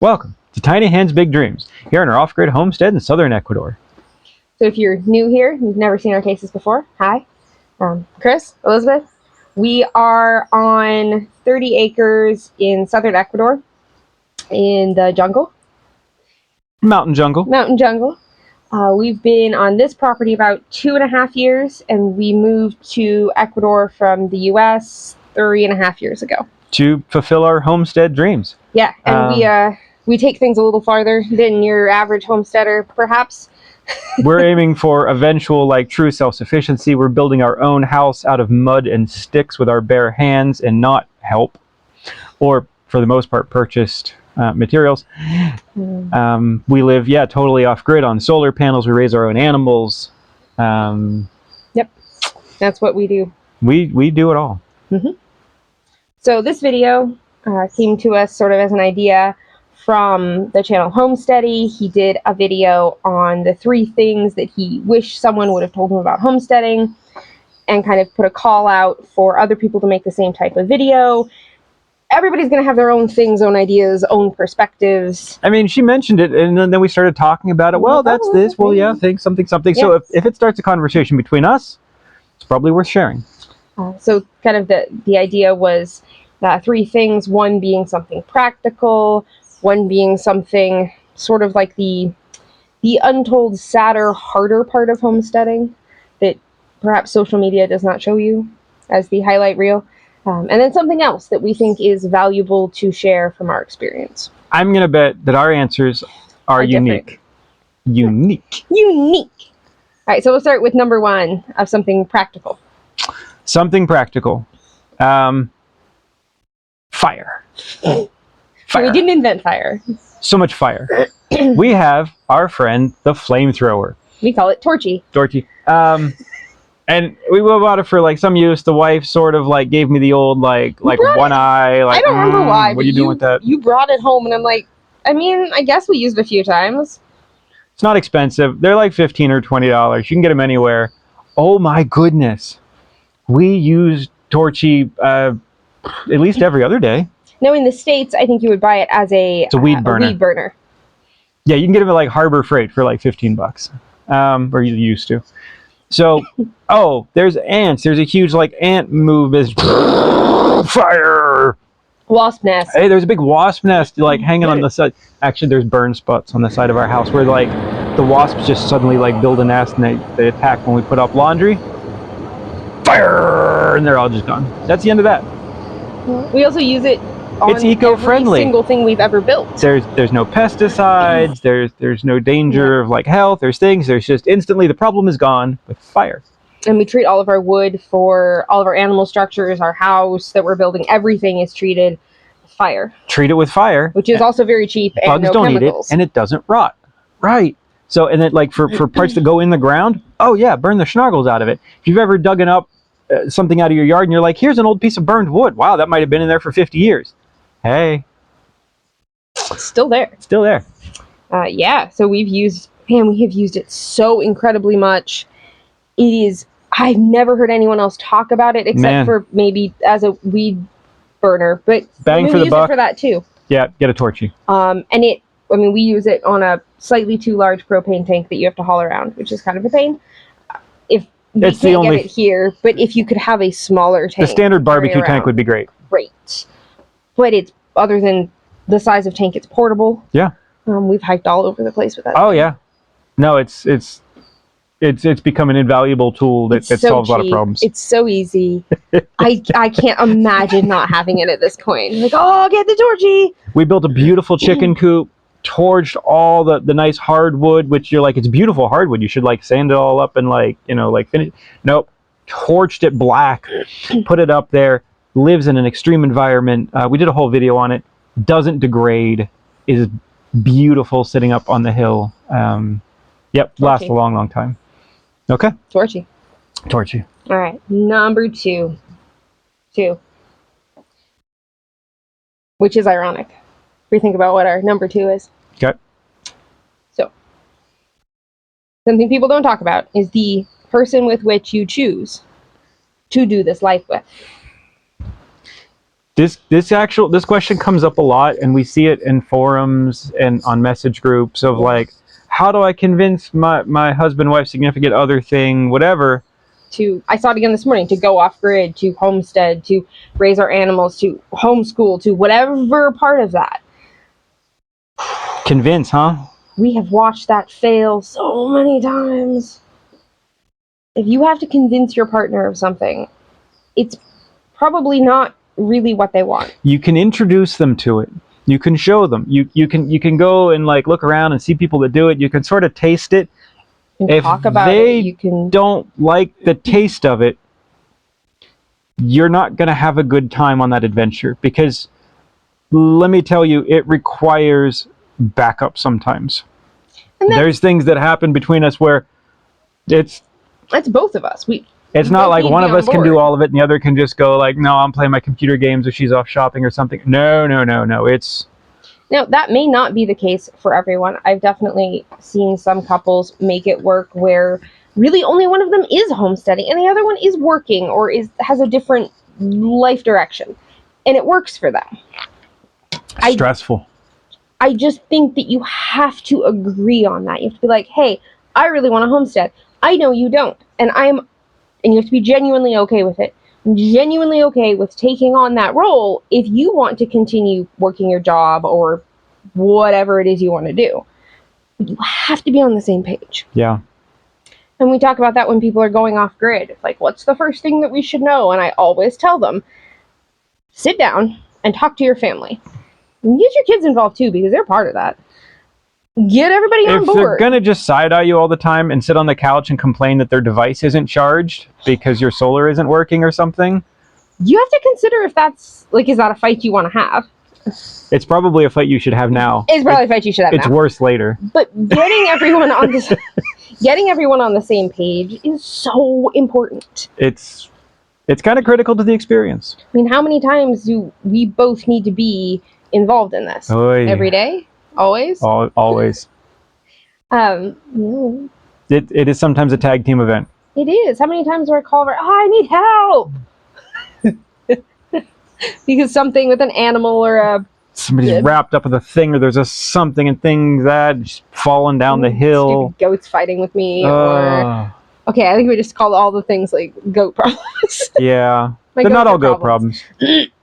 Welcome to Tiny Hands Big Dreams, here in our off-grid homestead in southern Ecuador. So if you're new here, you've never seen our cases before, hi. Chris, Elizabeth. We are on 30 acres in southern Ecuador in the jungle. Mountain jungle. Mountain jungle. We've been on this property about 2.5 years, and we moved to Ecuador from the US 3.5 years ago. To fulfill our homestead dreams. Yeah, and we take things a little farther than your average homesteader, perhaps. We're aiming for eventual, true self-sufficiency. We're building our own house out of mud and sticks with our bare hands and not help, or for the most part, purchased materials. We live, totally off-grid on solar panels. We raise our own animals. Yep, that's what we do. We do it all. Mm-hmm. So this video came to us sort of as an idea from the channel Homesteading. He did a video on the 3 things that he wished someone would have told him about homesteading, and kind of put a call out for other people to make the same type of video. Everybody's going to have their own things, own ideas, own perspectives. I mean, she mentioned it, and then we started talking about it. Well, that's this. Well, yeah, think something. Yes. So if it starts a conversation between us, it's probably worth sharing. So kind of the idea was 3 things, one being something practical, one being something sort of like the untold, sadder, harder part of homesteading that perhaps social media does not show you as the highlight reel. And then something else that we think is valuable to share from our experience. I'm going to bet that our answers are unique. Unique. All right, so we'll start with number 1 of something practical. Something practical. Fire. So we didn't invent fire. So much fire. We have our friend, the flamethrower. We call it Torchy. And we bought it for some use. The wife sort of gave me the old one eye. I don't remember why. What are you doing with that? You brought it home, and I'm like, I guess we used it a few times. It's not expensive. They're like $15 or $20. You can get them anywhere. Oh my goodness. We use Torchy at least every other day. No, in the States, I think you would buy it as it's a weed burner. A weed burner. Yeah, you can get them at Harbor Freight for $15. Or you used to. So, there's ants. There's a huge ant movement. Fire! Wasp nest. Hey, there's a big wasp nest hanging on the side. Actually, there's burn spots on the side of our house where the wasps just suddenly build a nest and they attack when we put up laundry. Fire! And they're all just gone. That's the end of that. We also use it on it's eco-friendly. Every single thing we've ever built. There's no pesticides. There's no danger of health. There's things. There's just instantly the problem is gone with fire. And we treat all of our wood for all of our animal structures, our house that we're building. Everything is treated with fire. Treat it with fire, which is also very cheap and bugs no don't chemicals. Eat it, and it doesn't rot. Right. So and then for parts that go in the ground, burn the schnoggles out of it. If you've ever dug up something out of your yard and you're here's an old piece of burned wood. Wow, that might have been in there for 50 years. Hey. It's still there. Still there. So we have used it so incredibly much. I've never heard anyone else talk about it except for maybe as a weed burner, but bang for the buck. It for that too. Yeah, get a Torchy. And we use it on a slightly too large propane tank that you have to haul around, which is kind of a pain. We can't get it here, but if you could have a smaller tank. The standard barbecue tank would be great. Great. But it's, other than the size of tank, it's portable. Yeah. We've hiked all over the place with that. Oh, yeah. No, it's become an invaluable tool that solves a lot of problems. It's so easy. I can't imagine not having it at this point. Get the Torchy. We built a beautiful chicken coop, torched all the nice hardwood, which you're it's beautiful hardwood. You should sand it all up and finish. Nope. Torched it black, put it up there, lives in an extreme environment. We did a whole video on it. Doesn't degrade, is beautiful sitting up on the hill. Lasts a long, long time. Okay. Torchy. All right. Number 2. Which is ironic. We think about what our number 2 is. Okay. So, something people don't talk about is the person with which you choose to do this life with. This question comes up a lot, and we see it in forums and on message groups of like, how do I convince my husband, wife, significant other thing, whatever, I saw it again this morning, to go off grid, to homestead, to raise our animals, to homeschool, to whatever part of that. Convince, huh? We have watched that fail so many times. If you have to convince your partner of something, it's probably not really what they want. You can introduce them to it. You can show them. You can go and like look around and see people that do it. You can sort of taste it. And If talk about they it, you can don't like the taste of it, you're not going to have a good time on that adventure, because let me tell you, it requires backup sometimes. There's things that happen between us where it's both of us. It's not like one of us can do all of it and the other can just go like, no, I'm playing my computer games or she's off shopping or something. No. Now, that may not be the case for everyone. I've definitely seen some couples make it work where really only one of them is homesteading and the other one is working or has a different life direction. And it works for them. Stressful. I just think that you have to agree on that. You have to be like, hey, I really want to homestead. I know you don't. And you have to be genuinely okay with it. Genuinely okay with taking on that role if you want to continue working your job or whatever it is you want to do. You have to be on the same page. Yeah. And we talk about that when people are going off grid. It's like, what's the first thing that we should know? And I always tell them, sit down and talk to your family. And get your kids involved too, because they're part of that. Get everybody on board. If they're going to just side-eye you all the time and sit on the couch and complain that their device isn't charged because your solar isn't working or something, you have to consider if that's, like, is that a fight you want to have? It's probably a fight you should have now. It's probably a fight you should have now. It's worse later. But getting everyone on the same page is so important. It's kind of critical to the experience. I mean, how many times do we both need to be involved in this? Oy. Every day? Always? Always. Yeah. It is sometimes a tag team event. It is. How many times do I call her, I need help? Because something with an animal or somebody's wrapped up with a thing, or there's a something and things that just falling down the hill. Stupid goats fighting with me, or okay, I think we just call all the things like goat problems. Yeah, they're not all goat problems.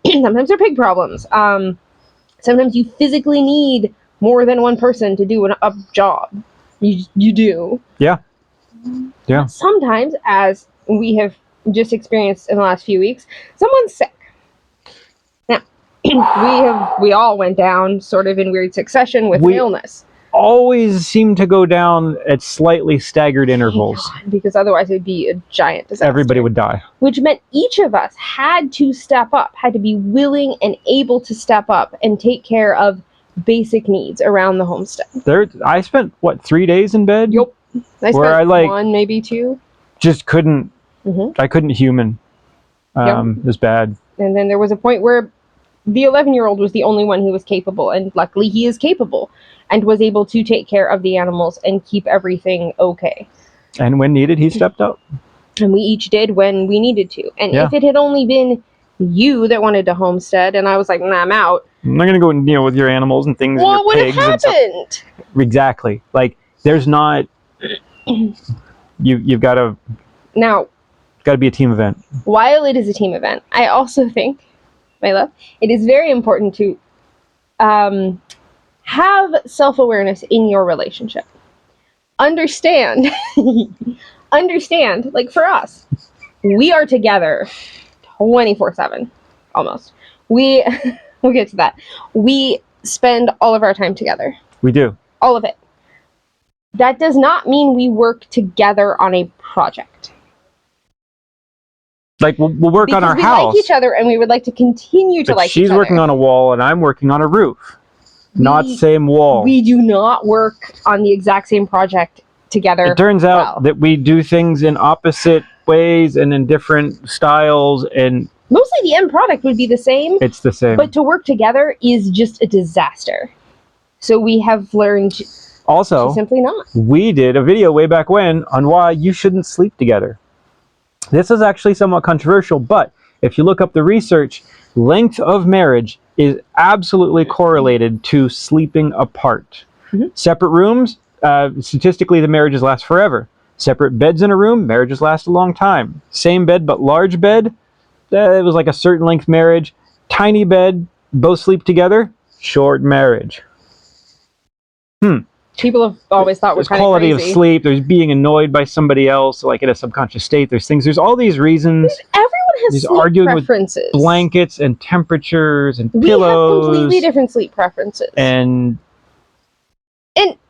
Sometimes they're pig problems. Sometimes you physically need more than one person to do a job. You do. Yeah. Sometimes, as we have just experienced in the last few weeks, someone's sick. Now, we all went down sort of in weird succession with illness. Always seem to go down at slightly staggered intervals. Because otherwise it would be a giant disaster. Everybody would die. Which meant each of us had to step up, had to be willing and able to step up and take care of basic needs around the homestead. I spent, 3 days in bed? Yep. I spent 1, maybe 2. Just couldn't, I couldn't human. It was bad. And then there was a point where the 11-year-old was the only one who was capable, and luckily he is capable, and was able to take care of the animals and keep everything okay. And when needed, he stepped up. And we each did when we needed to. And if it had only been you that wanted to homestead, and I was like, nah, I'm out. I'm not going to go with your animals and things. What would have happened? Exactly. Like, there's not... You've got to... Now... It's got to be a team event. While it is a team event, I also think, my love, it is very important to have self-awareness in your relationship. Understand, like for us, we are together 24/7, almost. We'll get to that. We spend all of our time together. We do. All of it. That does not mean we work together on a project. Like, we'll work on our house. We like each other, and we would like to continue to like each other. She's working on a wall, and I'm working on a roof. Not same wall. We do not work on the exact same project together. It turns out that we do things in opposite ways and in different styles, and... Mostly the end product would be the same. It's the same. But to work together is just a disaster. So we have learned also, to simply not. We did a video way back when on why you shouldn't sleep together. This is actually somewhat controversial, but if you look up the research, length of marriage is absolutely correlated to sleeping apart. Separate rooms, statistically, the marriages last forever. Separate beds in a room, marriages last a long time. Same bed but large bed, it was like a certain length marriage. Tiny bed, both sleep together, short marriage. People have always thought we're There's kind of quality crazy. of sleep, there's being annoyed by somebody else, like in a subconscious state, there's all these reasons. Everyone has There's sleep arguing preferences. with blankets and temperatures and We pillows. have completely different sleep preferences. And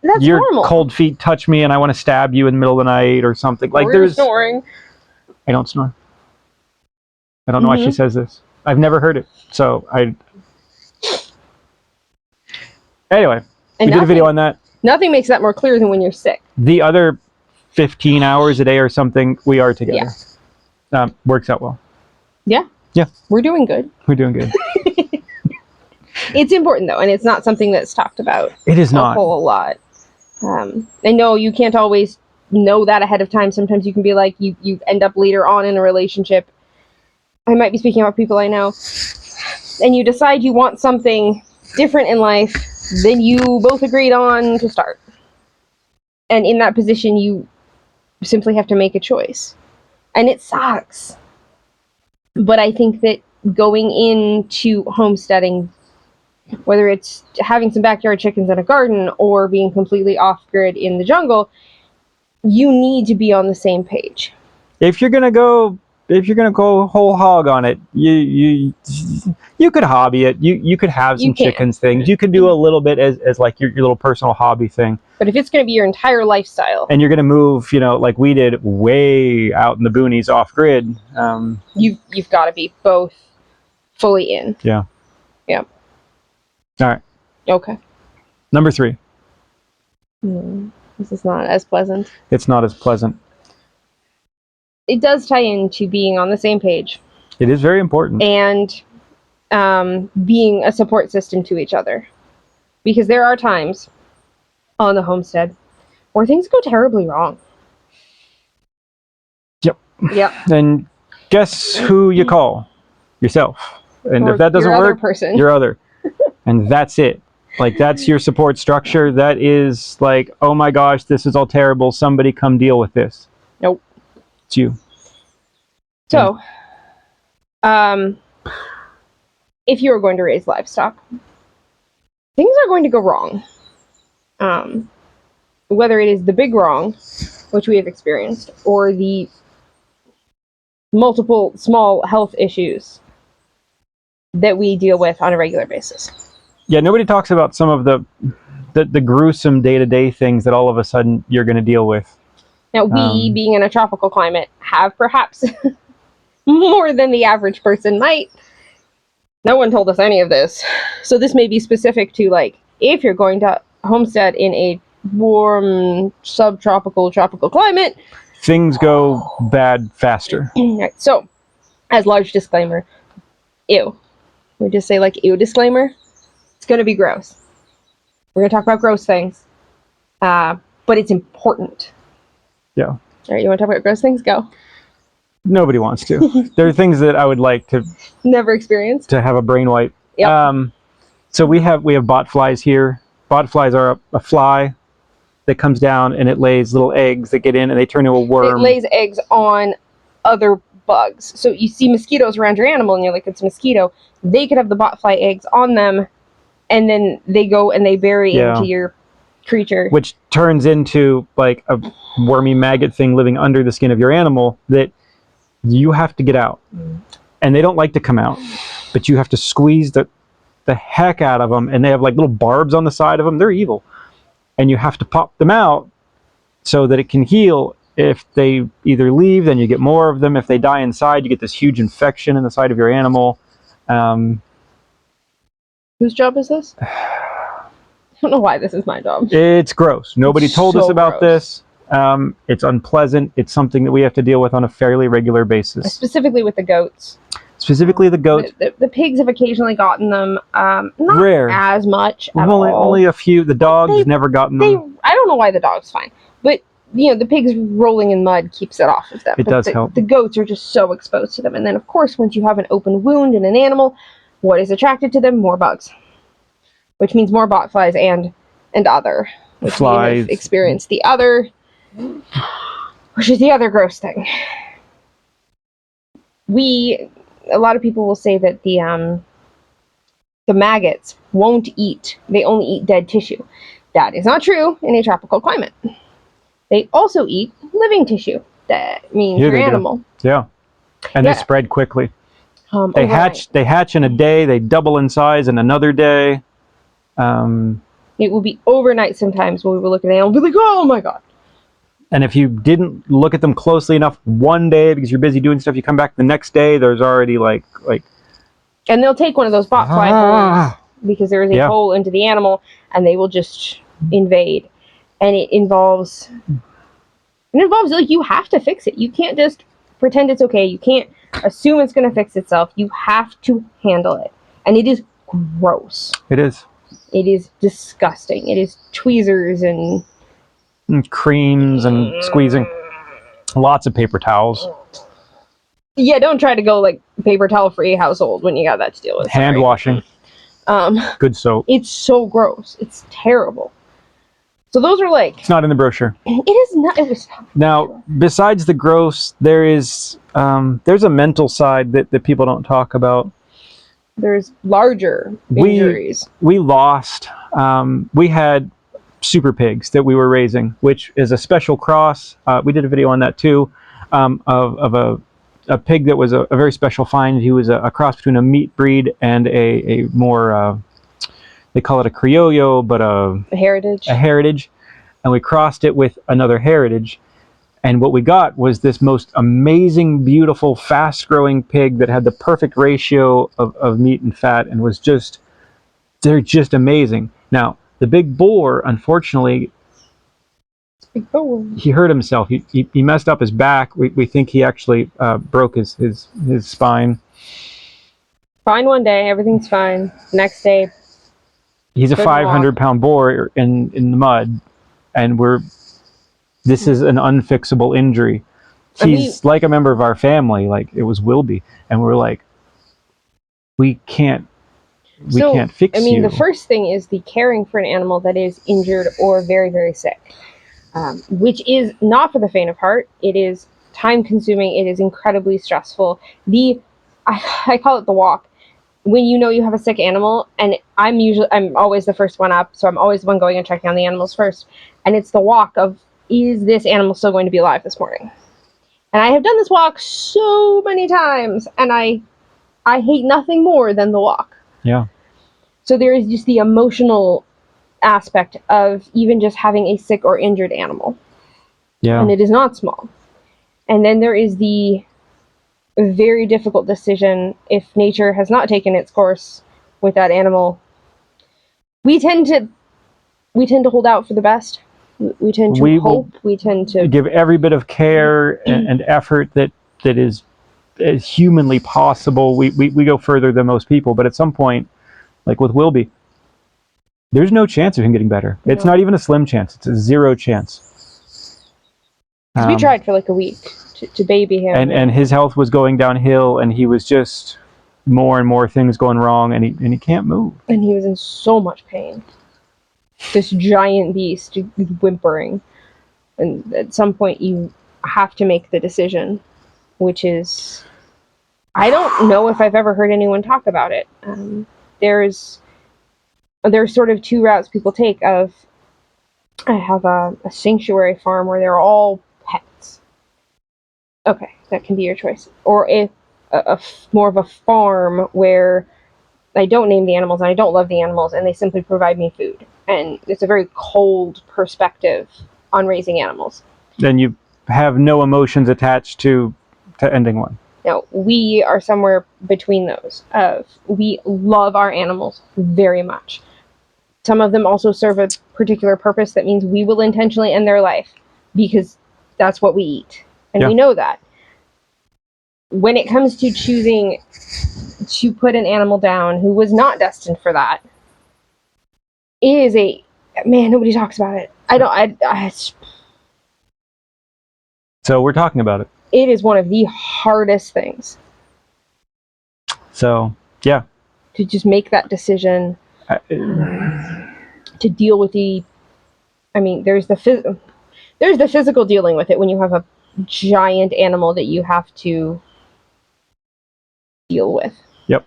that's your normal. cold feet touch me and I want to stab you in the middle of the night or something. Like or there's snoring. I don't snore. I don't know why she says this. I've never heard it. So anyway, we did a video on that. Nothing makes that more clear than when you're sick. The other 15 hours a day or something, we are together. Yeah. Works out well. Yeah. Yeah. We're doing good. We're doing good. It's important, though, and it's not something that's talked about It is a not. whole lot. I know you can't always know that ahead of time. Sometimes you can be like, you end up later on in a relationship. I might be speaking about people I know. And you decide you want something different in life than you both agreed on to start. And in that position, you simply have to make a choice. And it sucks. But I think that going into homesteading, whether it's having some backyard chickens in a garden or being completely off-grid in the jungle, you need to be on the same page. If you're gonna go whole hog on it, you could hobby it. You could have some chickens things. You could do a little bit as like your little personal hobby thing. But if it's going to be your entire lifestyle, and you're gonna move, like we did, way out in the boonies off grid, you've got to be both fully in. Yeah. Yeah. All right. Okay. Number 3. This is not as pleasant. It's not as pleasant. It does tie into being on the same page. It is very important. And being a support system to each other. Because there are times on the homestead where things go terribly wrong. Yep. Yep. And guess who you call? Yourself. And or if that doesn't your work, other person. your other. And that's it. Like, that's your support structure. That is like, oh my gosh, this is all terrible. Somebody come deal with this. Nope. It's you. So, if you are going to raise livestock, things are going to go wrong. Whether it is the big wrong, which we have experienced, or the multiple small health issues that we deal with on a regular basis. Yeah, nobody talks about some of the gruesome day-to-day things that all of a sudden you're going to deal with. Now, we, being in a tropical climate, have perhaps more than the average person might. No one told us any of this. So this may be specific to, like, if you're going to homestead in a warm, subtropical, tropical climate. Things go bad faster. Right. So, as large disclaimer, ew. We just say, like, ew disclaimer. It's going to be gross. We're going to talk about gross things. But it's important. Yeah. All right, you want to talk about gross things? Go. Nobody wants to. There are things that I would like to never experienced to have a brain wipe. Yep. So we have bot flies here. Bot flies are a fly that comes down and it lays little eggs that get in and they turn into a worm. It lays eggs on other bugs. So you see mosquitoes around your animal and you're like, it's a mosquito. They could have the bot fly eggs on them and then they go and they bury into your creature. Which turns into like a wormy maggot thing living under the skin of your animal that you have to get out. And they don't like to come out, but you have to squeeze the heck out of them, and they have like little barbs on the side of them. They're evil. And you have to pop them out so that it can heal. If they either leave, then you get more of them. If they die inside, you get this huge infection in the side of your animal. Whose job is this? I don't know why this is my job. It's gross. Nobody told us about this. It's unpleasant. It's something that we have to deal with on a fairly regular basis. Specifically with the goats. Specifically the goats. The pigs have occasionally gotten them. Not rare. As much at only all. A few. The dogs never gotten them. I don't know why the dog's fine. But the pigs rolling in mud keeps it off of them. It does help. The goats are just so exposed to them. And then, of course, once you have an open wound in an animal, what is attracted to them? More bugs. Which means more bot flies and other. Which Flies. we have experienced the other, which is the other gross thing. A lot of people will say that the maggots won't eat. They only eat dead tissue. That is not true in a tropical climate. They also eat living tissue. That means your animal. Yeah. And they spread quickly. They hatch in a day, they double in size in another day. It will be overnight sometimes when we will look at an animal and be like, oh my god. And if you didn't look at them closely enough one day because you're busy doing stuff, you come back the next day, there's already like and they'll take one of those botfly holes because there is a hole into the animal, and they will just invade. And it involves like you have to fix it. You can't just pretend it's okay. You can't assume it's going to fix itself. You have to handle it. And it is gross. It is. It is disgusting. It is tweezers and creams and squeezing. Lots of paper towels. Yeah, don't try to go like paper towel free household when you got that to deal with. Hand washing. Good soap. It's so gross. It's terrible. So those are like. It's not in the brochure. It is not. It was not. Now, besides the gross, there's a mental side that people don't talk about. There's larger injuries. We lost. We had super pigs that we were raising, which is a special cross. We did a video on that too, of a pig that was a very special find. He was a cross between a meat breed and a more, they call it a criollo, but a heritage. A heritage. And we crossed it with another heritage. And what we got was this most amazing, beautiful, fast-growing pig that had the perfect ratio of meat and fat, and they're just amazing. Now, the big boar, unfortunately, he hurt himself. He messed up his back. We think he actually broke his spine. Fine one day, everything's fine. Next day, he's a 500-pound boar in the mud, and this is an unfixable injury. He's like a member of our family, like it was Wilby, and we're like, we can't fix you. The first thing is the caring for an animal that is injured or very, very sick, which is not for the faint of heart. It is time-consuming. It is incredibly stressful. I call it the walk. When you know you have a sick animal, and I'm always the first one up, so I'm always the one going and checking on the animals first, and it's the walk of, is this animal still going to be alive this morning? And I have done this walk so many times, and I hate nothing more than the walk. Yeah. So there is just the emotional aspect of even just having a sick or injured animal. Yeah. And it is not small. And then there is the very difficult decision if nature has not taken its course with that animal. We tend to hold out for the best. We tend to hope. We tend to give every bit of care and effort that is humanly possible. We go further than most people, but at some point, like with Wilby, there's no chance of him getting better. It's not even a slim chance. It's a 0 chance. We tried for like a week to baby him, and his health was going downhill, and he was just more and more things going wrong, and he can't move. And he was in so much pain. This giant beast whimpering, and at some point you have to make the decision, which is, I don't know if I've ever heard anyone talk about it. There's sort of 2 routes people take. I have a sanctuary farm where they're all pets. Okay, that can be your choice. Or if more of a farm where I don't name the animals and I don't love the animals, and they simply provide me food. And it's a very cold perspective on raising animals. Then you have no emotions attached to ending one. Now, we are somewhere between those. We love our animals very much. Some of them also serve a particular purpose that means we will intentionally end their life because that's what we eat. And we know that. When it comes to choosing to put an animal down who was not destined for that, is nobody talks about it. So we're talking about it. It is one of the hardest things. So, yeah. To just make that decision, to deal with the... I mean, there's the physical dealing with it when you have a giant animal that you have to deal with. Yep.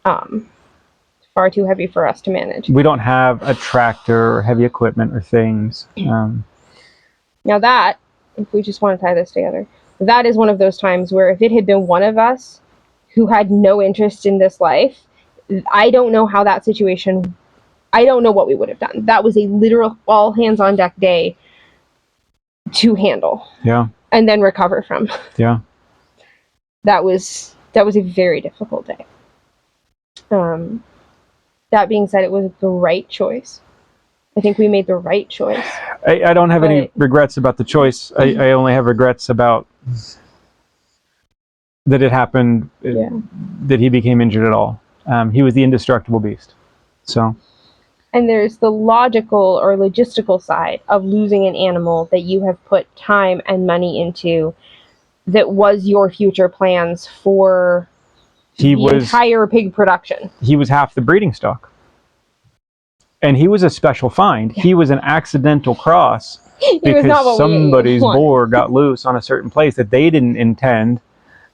Far too heavy for us to manage. We don't have a tractor or heavy equipment or things. Now that, if we just want to tie this together, that is one of those times where if it had been one of us who had no interest in this life, I don't know how that situation, I don't know what we would have done. That was a literal all hands on deck day to handle. Yeah. And then recover from. Yeah. That was a very difficult day. That being said, it was the right choice. I think we made the right choice. I don't have any regrets about the choice. I only have regrets about that it happened, that he became injured at all. He was the indestructible beast. So. And there's the logical or logistical side of losing an animal that you have put time and money into, that was your future plans for the entire pig production. He was half the breeding stock. And he was a special find. Yeah. He was an accidental cross because somebody's boar got loose on a certain place that they didn't intend.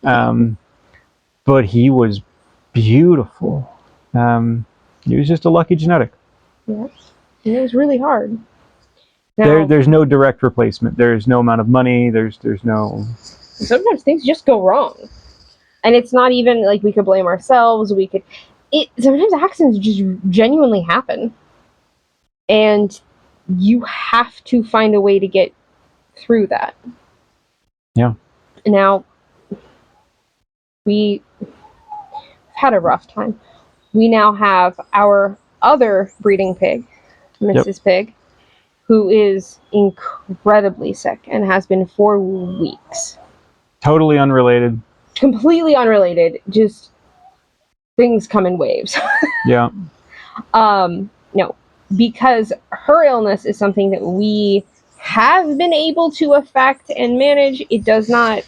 But he was beautiful. He was just a lucky genetic. Yeah. And it was really hard. Now, there's no direct replacement. There's no amount of money. There's no... Sometimes things just go wrong. And it's not even like we could blame ourselves. Sometimes accidents just genuinely happen. And you have to find a way to get through that. Yeah. Now, we've had a rough time. We now have our other breeding pig, Mrs. Pig, who is incredibly sick and has been for weeks. Totally unrelated. Completely unrelated. Just things come in waves. Yeah. No, because her illness is something that we have been able to affect and manage. It does not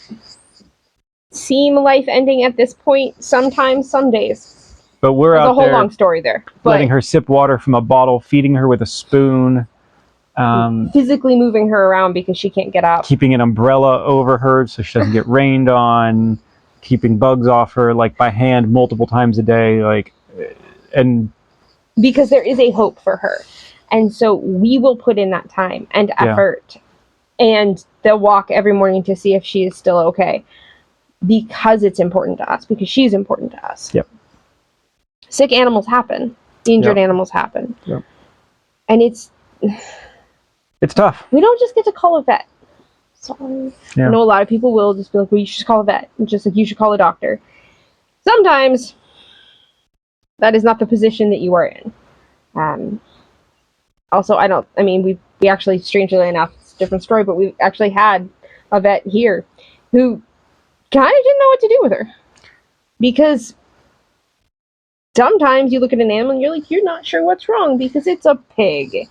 seem life-ending at this point. Sometimes, some days. But we're There's out a whole there long story there. Letting her sip water from a bottle, feeding her with a spoon. Physically moving her around because she can't get up. Keeping an umbrella over her so she doesn't get rained on. Keeping bugs off her, like, by hand multiple times a day. And because there is a hope for her. And so we will put in that time and effort. And they'll walk every morning to see if she is still okay. Because it's important to us. Because she's important to us. Yep. Sick animals happen. Injured animals happen. Yep. And it's tough. We don't just get to call a vet. Sorry. Yeah. I know a lot of people will just be like, well, you should call a vet. Just like you should call a doctor. Sometimes that is not the position that you are in. Also, we actually, strangely enough, it's a different story, but we actually had a vet here who kind of didn't know what to do with her. Because sometimes you look at an animal and you're like, you're not sure what's wrong because it's a pig.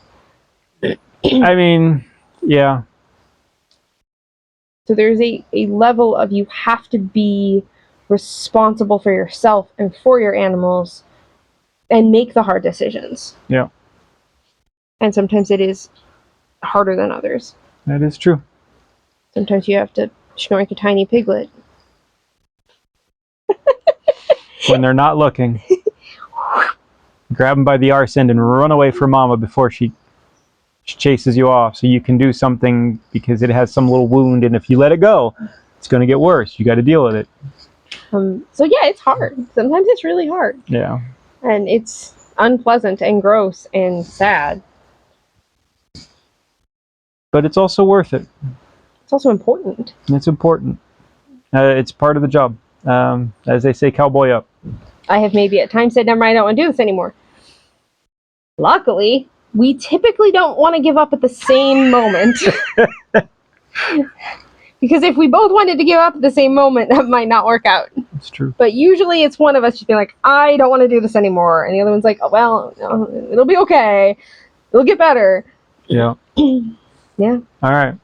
I mean, yeah. So there's a level of you have to be responsible for yourself and for your animals and make the hard decisions. Yeah. And sometimes it is harder than others. That is true. Sometimes you have to snork a tiny piglet. When they're not looking. Grab them by the arse end and run away from mama before she chases you off, so you can do something because it has some little wound, and if you let it go, it's going to get worse. You got to deal with it. So yeah, it's hard. Sometimes it's really hard. Yeah. And it's unpleasant and gross and sad. But it's also worth it. It's also important. It's important. It's part of the job. As they say, cowboy up. I have maybe at times said, never mind, I don't want to do this anymore. Luckily, we typically don't want to give up at the same moment. Because if we both wanted to give up at the same moment, that might not work out. That's true. But usually it's one of us just be like, I don't want to do this anymore. And the other one's like, oh, well, no, it'll be okay. It'll get better. Yeah. Yeah. All right.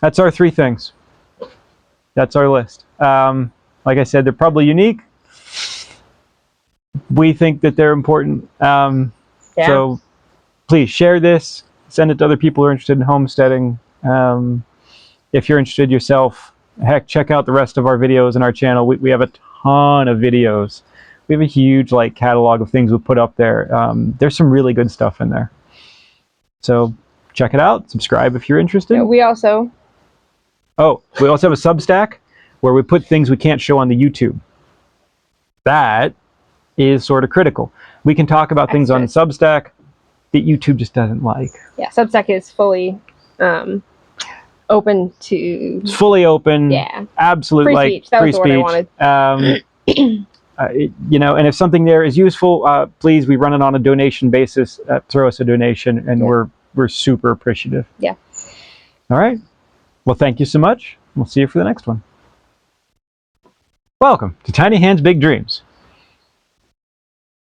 that's our 3 things. That's our list. Like I said, they're probably unique. We think that they're important. So please share this. Send it to other people who are interested in homesteading. If you're interested yourself, heck, check out the rest of our videos on our channel. We have a ton of videos. We have a huge catalog of things we put up there. There's some really good stuff in there. So check it out. Subscribe if you're interested. Yeah, we also have a Substack where we put things we can't show on the YouTube. That is sort of critical. We can talk about things on Substack that YouTube just doesn't like. Yeah, Substack is fully open to... It's fully open. Yeah. Absolute free speech. That free was the word I speech. wanted. And if something there is useful, please, we run it on a donation basis. Throw us a donation, and we're super appreciative. Yeah. All right. Well, thank you so much. We'll see you for the next one. Welcome to Tiny Hands, Big Dreams.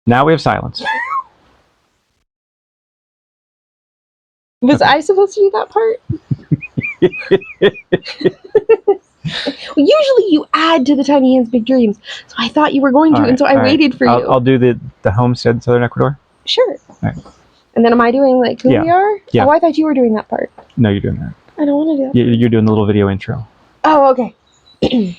Now we have silence. Was I supposed to do that part? Usually you add to the Tiny Hands, Big Dreams. So I thought you were going to, and so I waited for you. I'll do the homestead in southern Ecuador. Sure. All right. And then am I doing who we are? Yeah. Oh, I thought you were doing that part. No, you're doing that. I don't want to do that. You're doing the little video intro. Oh, okay.